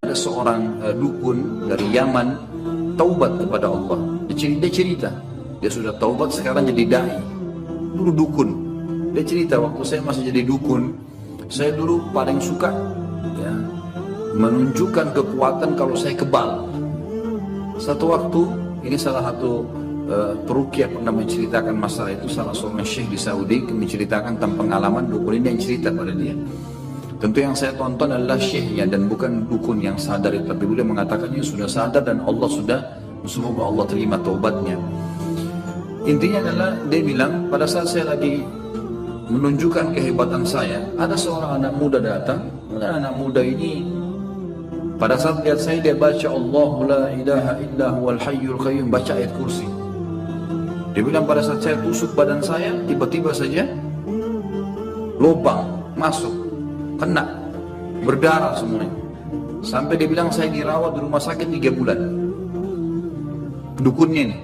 Ada seorang dukun dari Yaman taubat kepada Allah. Dia cerita, dia sudah taubat sekarang jadi dai. Dulu dukun. Dia cerita waktu saya masih jadi dukun, saya dulu paling suka ya, menunjukkan kekuatan kalau saya kebal. Satu waktu, ini salah satu peruqyah pernah menceritakan masalah itu, salah seorang syekh di Saudi menceritakan tentang pengalaman dukun ini yang cerita pada dia. Tentu yang saya tonton adalah syekhnya dan bukan dukun yang sadar itu, tapi beliau mengatakannya sudah sadar dan Allah sudah, semoga Allah terima taubatnya. Intinya adalah dia bilang pada saat saya lagi menunjukkan kehebatan saya, ada seorang anak muda datang. Dan anak muda ini pada saat lihat saya, dia baca Allahu la ilaha illa huwal hayyul qayyum, baca ayat kursi. Dia bilang pada saat saya tusuk badan saya, tiba-tiba saja lubang masuk, kena, berdarah semuanya. Sampai dia bilang saya dirawat di rumah sakit 3 bulan. Dukunnya ini.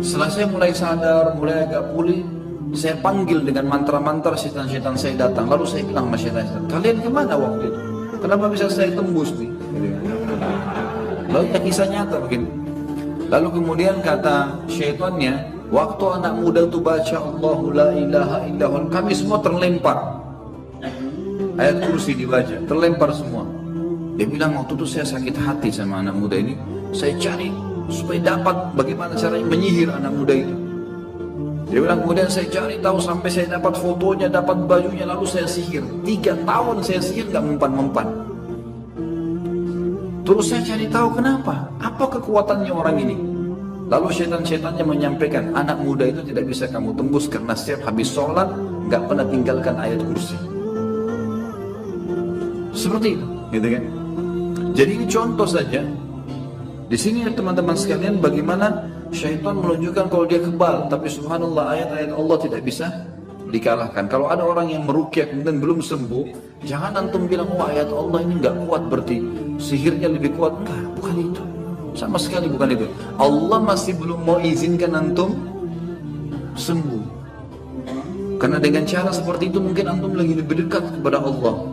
Setelah saya mulai sadar, mulai agak pulih, saya panggil dengan mantra-mantra, setan-setan saya datang. Lalu saya bilang sama setan-setan, kalian kemana waktu itu? Kenapa bisa saya tembus nih? Lalu ya kisah nyata begini. Lalu kemudian kata syaitannya, waktu anak muda itu baca Allahu la ilaha illallah, kami semua terlempar. Ayat kursi dibaca, terlempar semua. Dia bilang waktu itu saya sakit hati sama anak muda ini. Saya cari supaya dapat bagaimana caranya menyihir anak muda itu. Dia bilang kemudian saya cari tahu sampai saya dapat fotonya, dapat bajunya, lalu saya sihir. 3 tahun saya sihir gak mempan-mempan. Terus saya cari tahu kenapa, apa kekuatannya orang ini. Lalu syaitan-syaitannya menyampaikan, anak muda itu tidak bisa kamu tembus karena setiap habis sholat gak pernah tinggalkan ayat kursi. Seperti itu, gitu kan? Jadi ini contoh saja. Di sini teman-teman sekalian bagaimana syaitan menunjukkan kalau dia kebal, tapi subhanallah ayat-ayat Allah tidak bisa dikalahkan. Kalau ada orang yang meruqyah kemudian belum sembuh, jangan antum bilang wah ayat Allah ini nggak kuat berarti sihirnya lebih kuat. Enggak, bukan itu. Sama sekali bukan itu. Allah masih belum mau izinkan antum sembuh. Karena dengan cara seperti itu mungkin antum lagi lebih dekat kepada Allah.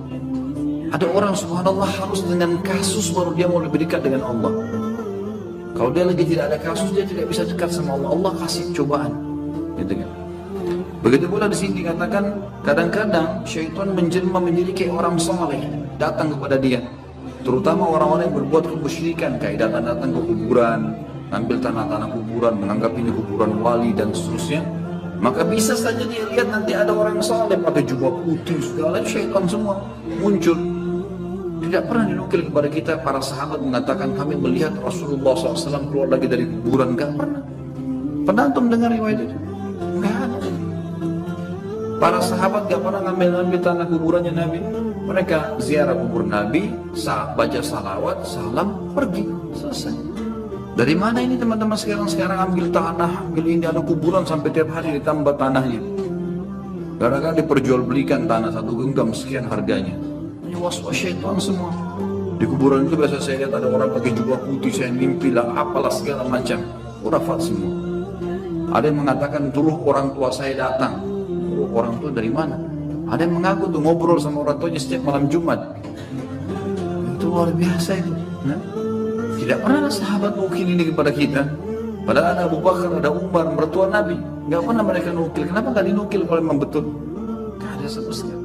Ada orang subhanallah harus dengan kasus baru dia mau lebih dekat dengan Allah. Kalau dia lagi tidak ada kasus, dia tidak bisa dekat sama Allah. Allah kasih cobaan, gitu kan? Begitu pula di sini dikatakan kadang-kadang syaitan menjelma menjadi kayak orang saleh datang kepada dia, terutama orang-orang yang berbuat kemusyrikan, kayak datang-datang ke kuburan, ambil tanah-tanah kuburan, menganggap ini kuburan wali dan seterusnya. Maka bisa saja dia lihat nanti ada orang saleh pakai jubah putih segala, syaitan semua muncul. Tidak pernah dinukil kepada kita para sahabat mengatakan kami melihat Rasulullah SAW keluar lagi dari kuburan. Enggak pernah. Pernah antum dengar riwayat itu? Enggak ada. Para sahabat enggak pernah ngambil tanah kuburannya Nabi. Mereka ziarah kubur Nabi, baca salawat, salam, pergi, selesai. Dari mana ini teman-teman sekarang ambil tanah, ambil ini ada kuburan sampai tiap hari ditambah tanahnya. Gara-gara diperjualbelikan tanah 1 genggam sekian harganya. Was-was syaitan semua. Di kuburan itu biasa saya lihat ada orang pakai jubah putih, saya mimpi lah apalah segala macam. Khurafat semua. Ada yang mengatakan dulu orang tua saya datang. Dulu orang tua dari mana? Ada yang mengaku tuh ngobrol sama orang tuanya setiap malam Jumat. Itu luar biasa itu. Nah, tidak pernah ada sahabat nukil ini kepada kita. Padahal ada Abu Bakar, ada Umar, mertua Nabi. Gak pernah mereka nukil. Kenapa gak dinukil kalau memang betul? Gak ada sama sekali.